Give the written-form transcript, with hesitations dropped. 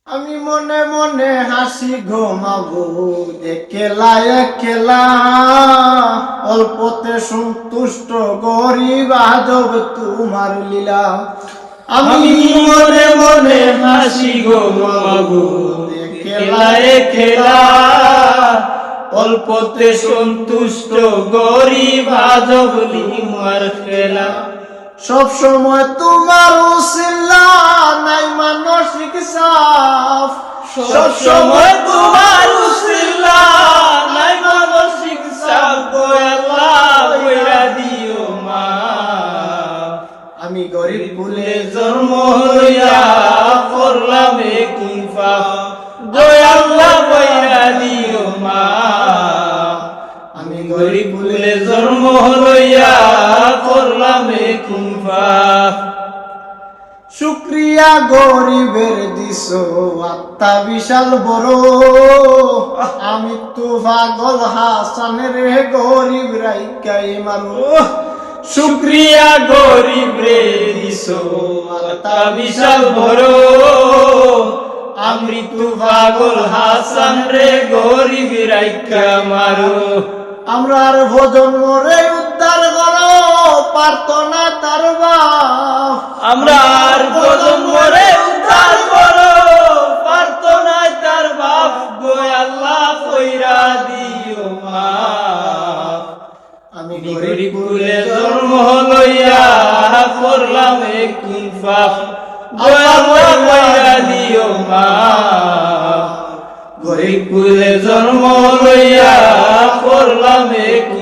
আমি মনে মনে হাসি ঘুমাবো একলা একলা, অল্পতে সন্তুষ্ট গরিব আজব তোমার লীলা। আমি মনে মনে হাসি ঘুমাবো একলা একলা, অল্পতে সন্তুষ্ট গরিব আজব তোমার খেলা। সব সময় তোমার উসিলা নাই মানসিক সাফ, সব সময় তোমার উসিলা নাই মানসিক চাপ, গো আল্লাহ কইরা দিও মা। আমি গরিব ভুলে জন্ম হইয়া করলাম কি পাপ, গো আল্লাহ কইরা দিও মা। আমি গরিব ভুলে জন্ম হইয়া করলাম কি পাপ। শুক্রিয়া গরিবের দিছো আত্মা বিশাল বড়, আমি তো পাগল হাসানের গরিব রাইকাই মারো। শুক্রিয়া গরিব রে দিছো আত্মা বিশাল বড়, আমৃত্যু পাগল হাসান রে গরিব রাইকা মারো। আমরা আর প্রজন্ম রে উদ্ধার করো পারতো না তার বাপ, আমরা আর প্রজন্ম রে উদ্ধার করো পারতো না তার বাপ, গো আল্লাহ কইরা দিও মাফ। আমি গরিব কুলে জন্ম লইয়া করলাম কি পাপ, গো আল্লাহ কইরা দিও মাফ। গরিব কুলে জন্ম লইয়া করলাম কি